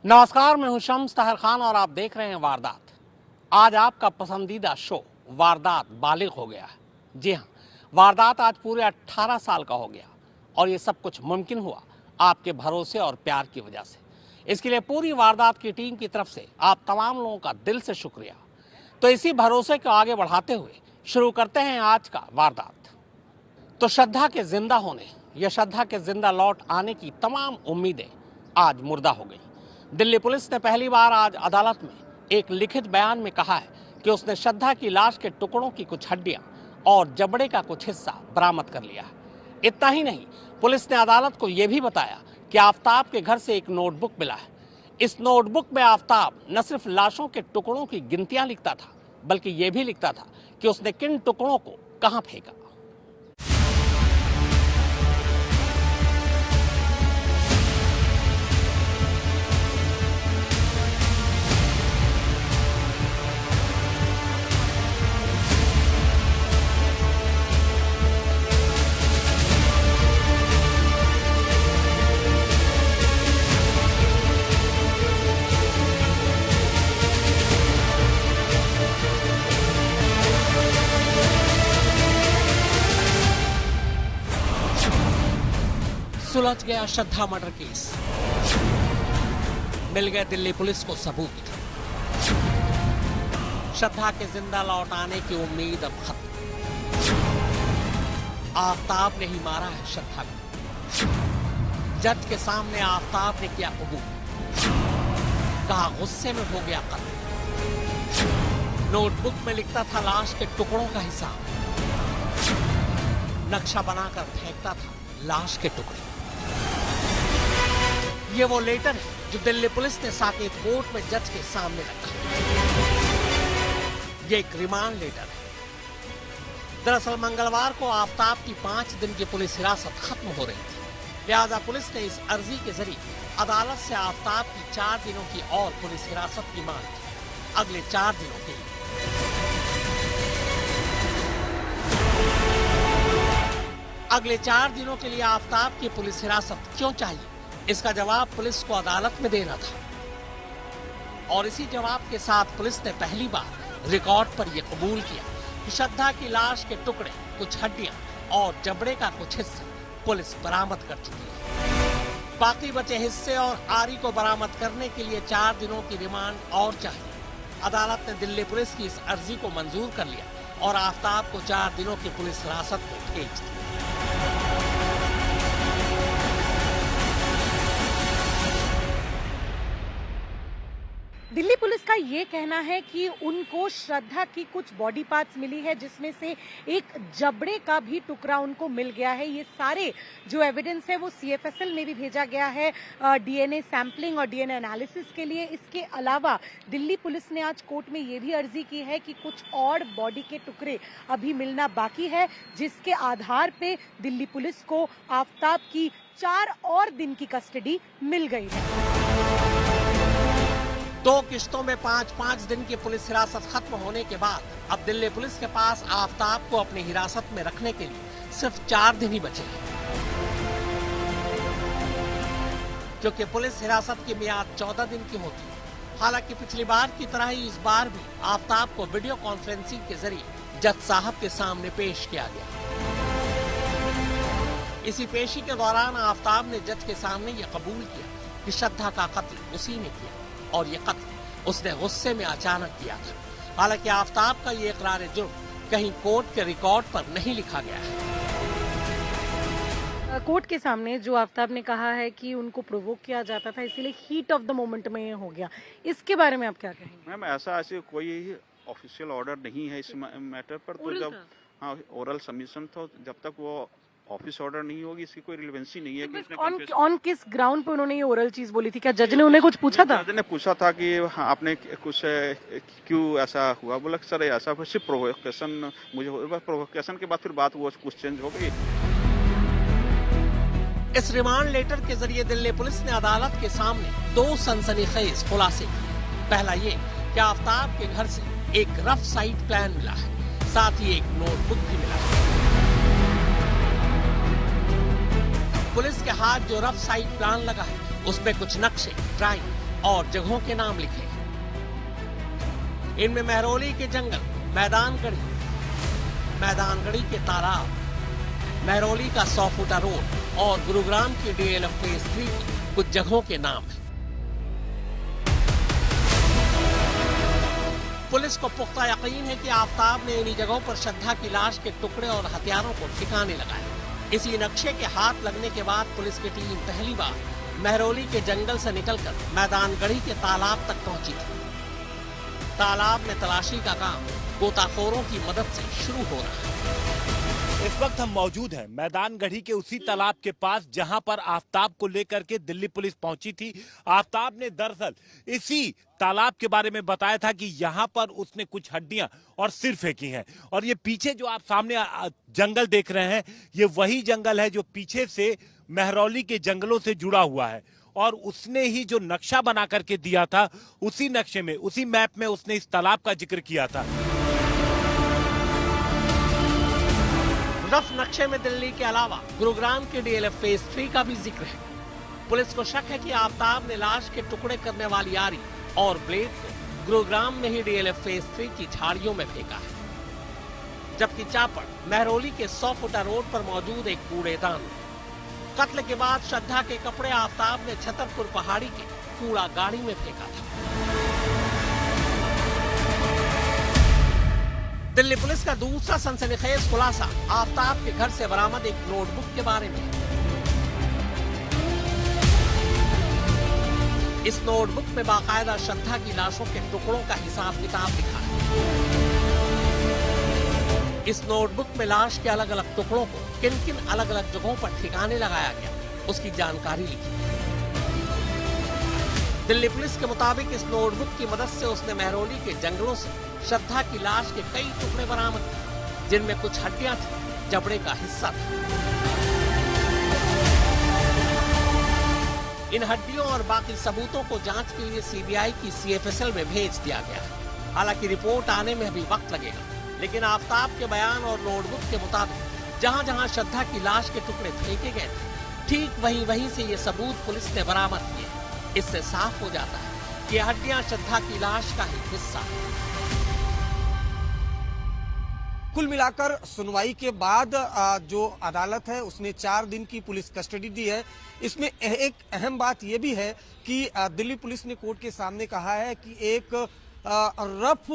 नमस्कार, मैं हूं शम्स ताहिर खान और आप देख रहे हैं वारदात। आज आपका पसंदीदा शो वारदात बालिग हो गया है। जी हां, वारदात आज पूरे 18 साल का हो गया और ये सब कुछ मुमकिन हुआ आपके भरोसे और प्यार की वजह से। इसके लिए पूरी वारदात की टीम की तरफ से आप तमाम लोगों का दिल से शुक्रिया। तो इसी भरोसे को आगे बढ़ाते हुए शुरू करते हैं आज का वारदात। तो श्रद्धा के जिंदा होने या श्रद्धा के जिंदा लौट आने की तमाम उम्मीदें आज मुर्दा हो गई। दिल्ली पुलिस ने पहली बार आज अदालत में एक लिखित बयान में कहा है कि उसने श्रद्धा की लाश के टुकड़ों की कुछ हड्डियां और जबड़े का कुछ हिस्सा बरामद कर लिया है। इतना ही नहीं, पुलिस ने अदालत को यह भी बताया कि आफताब के घर से एक नोटबुक मिला है। इस नोटबुक में आफताब न सिर्फ लाशों के टुकड़ों की गिनतियां लिखता था, बल्कि यह भी लिखता था कि उसने किन टुकड़ों को कहां फेंका। सुलझ गया श्रद्धा मर्डर केस, मिल गए दिल्ली पुलिस को सबूत। श्रद्धा के जिंदा लौट आने की उम्मीद अब खत्म। आफताब ने ही मारा है श्रद्धा को। जज के सामने आफताब ने किया कबूल, कहा गुस्से में हो गया कत्ल। नोटबुक में लिखता था लाश के टुकड़ों का हिसाब, नक्शा बनाकर फेंकता था लाश के टुकड़े। ये वो लेटर है जो दिल्ली पुलिस ने साकेत कोर्ट में जज के सामने रखा। ये एक रिमांड लेटर है। दरअसल मंगलवार को आफताब की 5 दिन की पुलिस हिरासत खत्म हो रही थी। लिहाजा पुलिस ने इस अर्जी के जरिए अदालत से आफताब की 4 दिनों की और पुलिस हिरासत की मांग की, अगले 4 दिनों के लिए। अगले 4 दिनों के लिए आफताब की पुलिस हिरासत क्यों चाहिए, इसका जवाब पुलिस को अदालत में देना था। और इसी जवाब के साथ पुलिस ने पहली बार रिकॉर्ड पर यह कबूल किया कि श्रद्धा की लाश के टुकड़े, कुछ हड्डियां और जबड़े का कुछ हिस्सा पुलिस बरामद कर चुकी है। बाकी बचे हिस्से और आरी को बरामद करने के लिए 4 दिनों की रिमांड और चाहिए। अदालत ने दिल्ली पुलिस की इस अर्जी को मंजूर कर लिया और आफताब को 4 दिनों की पुलिस हिरासत में भेज दिया। दिल्ली पुलिस का ये कहना है कि उनको श्रद्धा की कुछ बॉडी पार्ट्स मिली है, जिसमें से एक जबड़े का भी टुकड़ा उनको मिल गया है। ये सारे जो एविडेंस है वो सीएफएसएल में भी भेजा गया है डीएनए सैंपलिंग और डीएनए एनालिसिस के लिए। इसके अलावा दिल्ली पुलिस ने आज कोर्ट में ये भी अर्जी की है कि कुछ और बॉडी के टुकड़े अभी मिलना बाकी है, जिसके आधार पे दिल्ली पुलिस को आफताब की 4 और दिन की कस्टडी मिल गई है। 2 किश्तों में 5-5 दिन की पुलिस हिरासत खत्म होने के बाद अब दिल्ली पुलिस के पास आफताब को अपनी हिरासत में रखने के लिए सिर्फ 4 दिन ही बचे हैं, क्योंकि पुलिस हिरासत की मियाद 14 दिन की होती है। हालांकि पिछली बार की तरह ही इस बार भी आफताब को वीडियो कॉन्फ्रेंसिंग के जरिए जज साहब के सामने पेश किया गया। इसी पेशी के दौरान आफताब ने जज के सामने यह कबूल किया कि श्रद्धा का कत्ल उसी ने किया और ये कत्ल उसने गुस्से में अचानक किया था। हालांकि आफताब का ये इकरार जुर्म कहीं कोर्ट के रिकॉर्ड पर नहीं लिखा गया है। कोर्ट के सामने जो आफताब ने कहा है कि उनको प्रोवोक किया जाता था, इसीलिए हीट ऑफ द मोमेंट में ये हो गया, इसके बारे में आप क्या कहेंगे? मैम, ऐसे कोई ऑफिशियल ऑर्डर नहीं है इस मैटर पर। तो जब ओरल सबमिशन था, जब तक वो ऑफिस ऑर्डर नहीं होगी इसकी कोई रिलेवेंसी नहीं है। कि ऑन किस ग्राउंड पे उन्होंने ये ओरल चीज बोली थी? क्या जज ने उन्हें कुछ पूछा था? जज ने पूछा था कि आपने कुछ क्यों ऐसा हुआ? बोला सर ऐसा सिर्फ प्रोवोकेशन, मुझे प्रोवोकेशन के बाद फिर बात वो कुछ चेंज हो गई। इस रिमांड लेटर के जरिए दिल्ली पुलिस ने अदालत के सामने 2 सनसनीखेज खुलासे किए। पहला ये कि आफताब के घर से एक रफ साइट प्लान मिला है, साथ ही एक नोटबुक भी मिला है। पुलिस के हाथ जो रफ साइट प्लान लगा है उसमें कुछ नक्शे, ड्राइंग और जगहों के नाम लिखे। इनमें महरौली के जंगल, मैदानगढ़ी के तालाब, महरौली का 100 फुटा रोड और गुरुग्राम के DLF फेज 3 की कुछ जगहों के नाम हैं। पुलिस को पुख्ता यकीन है कि आफताब ने इन्हीं जगहों पर श्रद्धा की लाश के टुकड़े और हथियारों को ठिकाने लगाए। इसी नक्शे के हाथ लगने के बाद पुलिस की टीम पहली बार महरौली के जंगल से निकलकर मैदानगढ़ी के तालाब तक पहुंची थी। तालाब में तलाशी का काम गोताखोरों की मदद से शुरू हो रहा है। इस वक्त हम मौजूद हैं मैदानगढ़ी के उसी तालाब के पास जहां पर आफताब को लेकर के दिल्ली पुलिस पहुंची थी। आफताब ने दरअसल इसी तालाब के बारे में बताया था कि यहां पर उसने कुछ हड्डियां और सिर फेंकी हैं। और ये पीछे जो आप सामने जंगल देख रहे हैं, ये वही जंगल है जो पीछे से महरौली के जंगलों से जुड़ा हुआ है। और उसने ही जो नक्शा बना करके दिया था, उसी नक्शे में, उसी मैप में उसने इस तालाब का जिक्र किया था। रफ नक्शे में दिल्ली के अलावा गुरुग्राम के DLF फेज 3 का भी जिक्र है। पुलिस को शक है कि आफताब ने लाश के टुकड़े करने वाली आरी और ब्लेड को गुरुग्राम में ही DLF फेज 3 की झाड़ियों में फेंका है, जबकि चापड़ महरौली के 100 फुटा रोड पर मौजूद एक कूड़ेदान में। कत्ल के बाद श्रद्धा के कपड़े आफताब ने छतरपुर पहाड़ी के कूड़ा गाड़ी में फेंका था। दिल्ली पुलिस का दूसरा सनसनीखेज खुलासा आफताब के घर से बरामद एक नोटबुक के बारे में। इस नोटबुक में बाकायदा श्रद्धा की लाशों के टुकड़ों का हिसाब किताब लिखा है। इस नोटबुक में लाश के अलग अलग टुकड़ों को किन किन अलग अलग जगहों पर ठिकाने लगाया गया, उसकी जानकारी लिखी। दिल्ली पुलिस के मुताबिक इस नोटबुक की मदद से उसने महरौली के जंगलों से श्रद्धा की लाश के कई टुकड़े बरामद किए, जिनमें कुछ हड्डियां थी, जबड़े का हिस्सा था। इन हड्डियों और बाकी सबूतों को जांच के लिए CBI की CFSL में भेज दिया गया है। हालांकि रिपोर्ट आने में अभी वक्त लगेगा, लेकिन आफताब के बयान और नोटबुक के मुताबिक जहां जहां श्रद्धा की लाश के टुकड़े फेंके गए थे, ठीक वहीं से ये सबूत पुलिस ने बरामद किए। इससे साफ हो जाता है कि हड्डियां श्रद्धा की लाश का ही हिस्सा है। कुल मिलाकर सुनवाई के बाद जो अदालत है उसने 4 दिन की पुलिस कस्टडी दी है। इसमें एक अहम बात यह भी है कि दिल्ली पुलिस ने कोर्ट के सामने कहा है कि एक रफ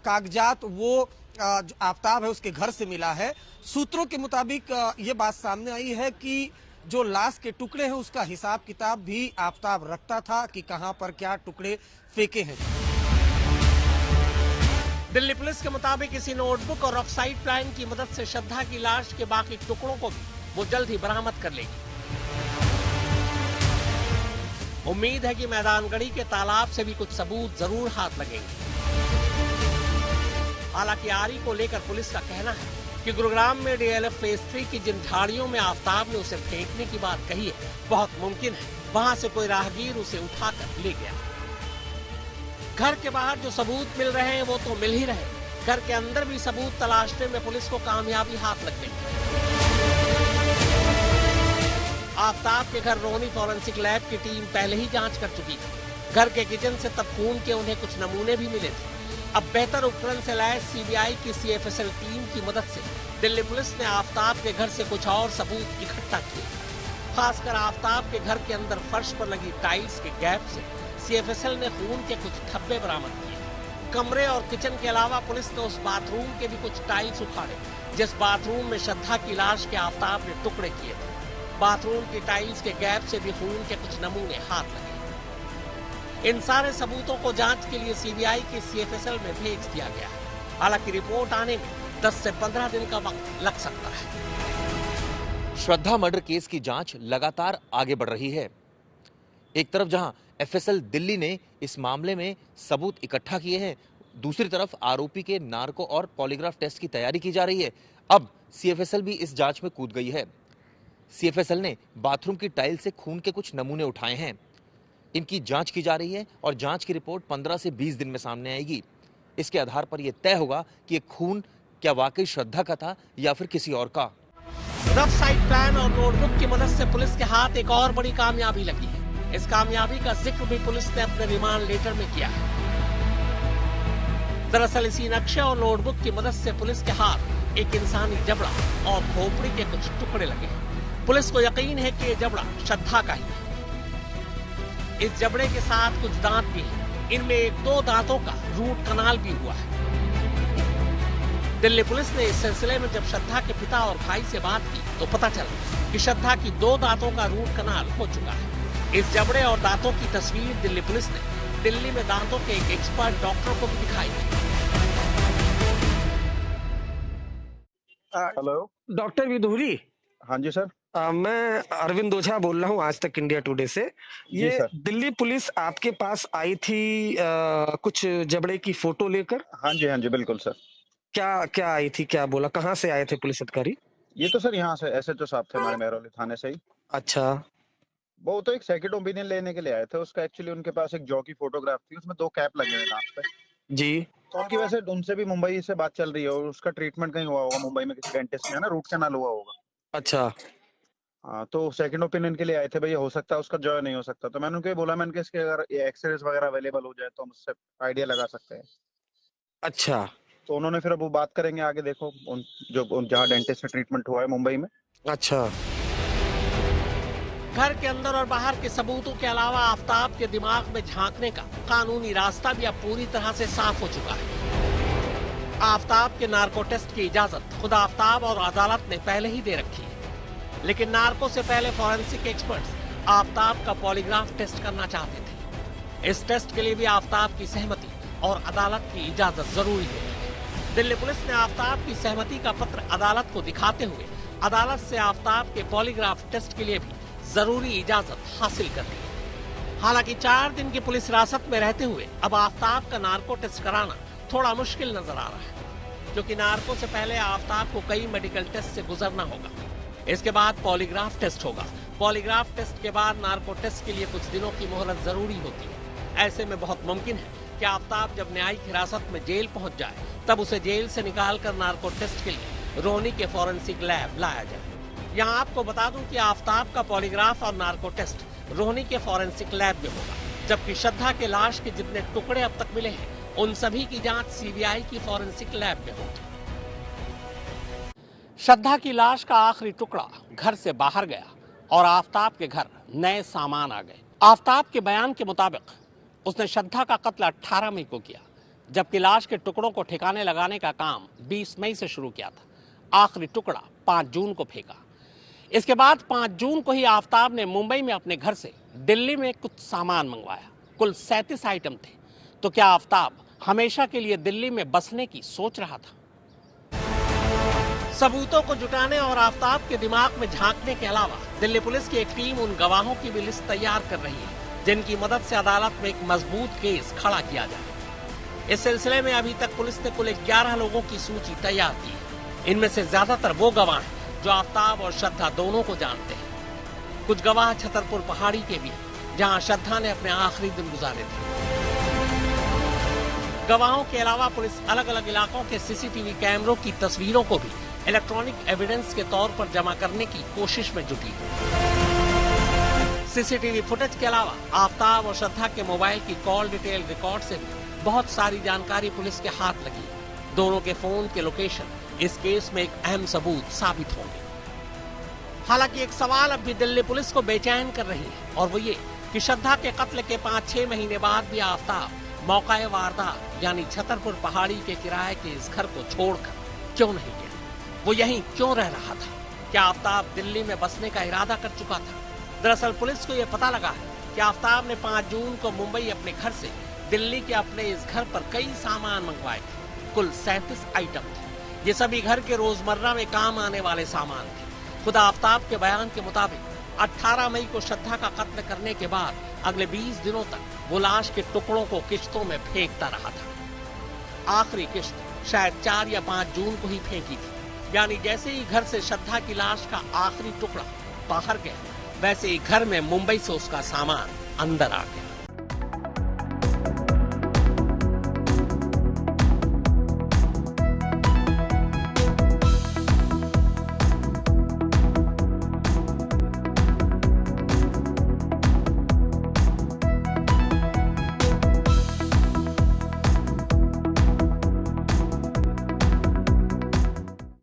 कागजात वो जो आफताब है उसके घर से मिला है। सूत्रों के मुताबिक ये बात सामने आई है कि जो लाश के टुकड़े हैं उसका हिसाब किताब भी आफताब रखता था कि कहां पर क्या टुकड़े फेंके हैं। दिल्ली पुलिस के मुताबिक इसी नोटबुक और ऑक्साइड प्लान की मदद से श्रद्धा की लाश के बाकी टुकड़ों को भी वो जल्द ही बरामद कर लेगी। उम्मीद है कि मैदानगढ़ी के तालाब से भी कुछ सबूत जरूर हाथ लगेंगे। हालांकि आरी को लेकर पुलिस का कहना है कि गुरुग्राम में DLF फेज 3 की जिन झाड़ियों में आफताब ने उसे फेंकने की बात कही है, बहुत मुमकिन है वहां से कोई राहगीर उसे उठाकर ले गया। घर के बाहर जो सबूत मिल रहे हैं वो तो मिल ही रहे, घर के अंदर भी सबूत तलाशने में पुलिस को कामयाबी हाथ लग गई। आफताब के घर रोनी फॉरेंसिक लैब की टीम पहले ही जांच कर चुकी थी। घर के किचन से तब खून के उन्हें कुछ नमूने भी मिले थे। अब बेहतर उपकरण से लैस CBI की CFSL टीम की मदद से दिल्ली पुलिस ने आफताब के घर से कुछ और सबूत इकट्ठा किए। खासकर आफताब के घर के अंदर फर्श पर लगी टाइल्स के गैप से CFSL ने खून के कुछ धब्बे बरामद किए। कमरे और किचन के अलावा पुलिस ने उस बाथरूम के भी कुछ टाइल्स उखाड़े जिस बाथरूम में श्रद्धा की लाश के आफताब ने टुकड़े किए थे। बाथरूम की टाइल्स के गैप से भी खून के कुछ नमूने हाथ लगे। इन सारे सबूतों को जांच के लिए CBI की CFSL में भेज दिया गया है। हालांकि रिपोर्ट आने में 10 से 15 दिन का वक्त लग सकता है। श्रद्धा मर्डर केस की जांच लगातार आगे बढ़ रही है। एक तरफ जहां FSL दिल्ली ने इस मामले में सबूत इकट्ठा किए हैं, दूसरी तरफ आरोपी के नार्को और पॉलीग्राफ टेस्ट की तैयारी की जा रही है। अब CFSL भी इस जांच में कूद गई है। CFSL ने बाथरूम की टाइल से खून के कुछ नमूने उठाए हैं। इनकी जांच की जा रही है और जांच की रिपोर्ट 15 से 20 दिन में सामने आएगी। इसके आधार पर यह तय होगा कि ये खून क्या वाकई श्रद्धा का था या फिर किसी और का। रफ साइट प्लान और नोटबुक की मदद से पुलिस के हाथ एक और बड़ी कामयाबी लगी है। इस कामयाबी का जिक्र भी पुलिस ने अपने रिमांड लेटर में किया है। दरअसल इसी नक्शे और नोटबुक की मदद से पुलिस के हाथ एक इंसानी जबड़ा और खोपड़ी के कुछ टुकड़े लगे हैं। पुलिस को यकीन है कि ये जबड़ा श्रद्धा का ही है। इस जबड़े के साथ कुछ दांत भी हैं। इनमें 1-2 दांतों का रूट कनाल भी हुआ है। दिल्ली पुलिस ने इस सिलसिले में जब श्रद्धा के पिता और भाई से बात की तो पता चला कि श्रद्धा की 2 दांतों का रूट कनाल हो चुका है। इस जबड़े और दांतों की तस्वीर दिल्ली पुलिस ने दिल्ली में दांतों के एक एक्सपर्ट डॉक्टर को भी दिखाई। हेलो। डॉक्टर विदुरी, हाँ जी सर। मैं अरविंद ओझा बोल रहा हूँ आज तक इंडिया टुडे से। ये सर। दिल्ली पुलिस आपके पास आई थी कुछ जबड़े की फोटो लेकर। हाँ जी बिल्कुल सर। क्या क्या आई थी, क्या बोला, कहाँ से आए थे पुलिस अधिकारी? ये तो सर यहाँ से SHO साहब थे हमारे मेहरौली थाने से ही। अच्छा। वो तो एक सेकंड ओपिनियन लेने के लिए आए थे। उसका एक्चुअली उनके पास एक जॉ की फोटोग्राफ थी, उसमें 2 कैप लगे हुए नाक पे जी। तो उनकी वजह से उनसे भी मुंबई से बात चल रही है और उसका ट्रीटमेंट कहीं हुआ होगा मुंबई में, किसी डेंटिस्ट में, है ना, रूट कैनाल हुआ होगा। अच्छा। हाँ, तो सेकंड ओपिनियन के लिए आए थे, भैया हो सकता है उसका जॉ नहीं हो सकता। तो मैंने उनको बोला, मैंने इसके अगर एक्सरेज वगैरह अवेलेबल हो जाए तो हम उससे आइडिया लगा सकते हैं। अच्छा। तो उन्होंने फिर अब वो बात करेंगे आगे, देखो जहाँ डेंटिस्ट में ट्रीटमेंट हुआ है मुंबई में। अच्छा। घर के अंदर और बाहर के सबूतों के अलावा आफताब के दिमाग में झांकने का कानूनी रास्ता भी अब पूरी तरह से साफ हो चुका है। आफताब के नार्को टेस्ट की इजाजत खुद आफताब और अदालत ने पहले ही दे रखी है, लेकिन नार्को से पहले फॉरेंसिक एक्सपर्ट्स आफताब का पॉलीग्राफ टेस्ट करना चाहते थे। इस टेस्ट के लिए भी आफताब की सहमति और अदालत की इजाजत जरूरी है। दिल्ली पुलिस ने आफताब की सहमति का पत्र अदालत को दिखाते हुए अदालत से आफताब के पॉलीग्राफ टेस्ट के लिए भी जरूरी इजाजत हासिल कर ली। हालांकि 4 दिन की पुलिस हिरासत में रहते हुए अब आफताब का नार्को टेस्ट कराना थोड़ा मुश्किल नजर आ रहा है, क्योंकि नार्को से पहले आफताब को कई मेडिकल टेस्ट से गुजरना होगा। इसके बाद पॉलीग्राफ टेस्ट होगा। पॉलीग्राफ टेस्ट के बाद नार्को टेस्ट के लिए कुछ दिनों की मोहलत जरूरी होती है। ऐसे में बहुत मुमकिन है कि आफताब जब न्यायिक हिरासत में जेल पहुंच जाए तब उसे जेल से निकालकर नार्को टेस्ट के लिए रोहनी के फॉरेंसिक लैब लाया जाए। यहाँ आपको बता दूं कि आफताब का पॉलीग्राफ और नार्को टेस्ट रोहनी के फॉरेंसिक लैब में होगा, जबकि श्रद्धा के लाश के जितने टुकड़े अब तक मिले हैं उन सभी की जांच CBI की फॉरेंसिक लैब में होगी। श्रद्धा की लाश का आखिरी टुकड़ा घर से बाहर गया और आफताब के घर नए सामान आ गए। आफताब के बयान के मुताबिक उसने श्रद्धा का कत्ल 18 मई को किया, जबकि लाश के टुकड़ों को ठिकाने लगाने का काम 20 मई से शुरू किया था। आखिरी टुकड़ा 5 जून को फेंका। इसके बाद 5 जून को ही आफताब ने मुंबई में अपने घर से दिल्ली में कुछ सामान मंगवाया। कुल 37 आइटम थे। तो क्या आफताब हमेशा के लिए दिल्ली में बसने की सोच रहा था? सबूतों को जुटाने और आफताब के दिमाग में झांकने के अलावा दिल्ली पुलिस की एक टीम उन गवाहों की भी लिस्ट तैयार कर रही है जिनकी मदद से अदालत में एक मजबूत केस खड़ा किया जाए। इस सिलसिले में अभी तक पुलिस ने कुल 11 लोगों की सूची तैयार की है। इनमें से ज्यादातर वो गवाह हैं जो आफताब और श्रद्धा दोनों को जानते हैं। कुछ गवाह छतरपुर पहाड़ी के भी हैं, जहां श्रद्धा ने अपने आखिरी दिन गुजारे थे। गवाहों के अलावा पुलिस अलग अलग इलाकों के CCTV कैमरों की तस्वीरों को भी इलेक्ट्रॉनिक एविडेंस के तौर पर जमा करने की कोशिश में जुटी है। CCTV फुटेज के अलावा आफताब और श्रद्धा के मोबाइल की कॉल डिटेल रिकॉर्ड से भी बहुत सारी जानकारी पुलिस के हाथ लगी है। दोनों के फोन के लोकेशन इस केस में एक अहम सबूत साबित होंगे। हालांकि एक सवाल अब भी दिल्ली पुलिस को बेचैन कर रही है, और वो ये कि श्रद्धा के कत्ल के 5-6 महीने बाद भी आफताब मौकाए वारदात यानी छतरपुर पहाड़ी के किराए के इस घर को छोड़कर क्यों नहीं गया? वो यहीं क्यों रह रहा था? क्या आफताब दिल्ली में बसने का इरादा कर चुका था? दरअसल पुलिस को यह पता लगा है कि आफताब ने 5 जून को मुंबई अपने घर से दिल्ली के अपने इस घर पर कई सामान मंगवाए थे। कुल 37 आइटम थे। ये सभी घर के रोजमर्रा में काम आने वाले सामान थे। खुद आफताब के बयान के मुताबिक 18 मई को श्रद्धा का कत्ल करने के बाद अगले 20 दिनों तक वो लाश के टुकड़ों को किश्तों में फेंकता रहा था। आखिरी किश्त शायद 4 या 5 जून को ही फेंकी थी। यानी जैसे ही घर से श्रद्धा की लाश का आखिरी टुकड़ा बाहर गया, वैसे ही घर में मुंबई से उसका सामान अंदर आ गया।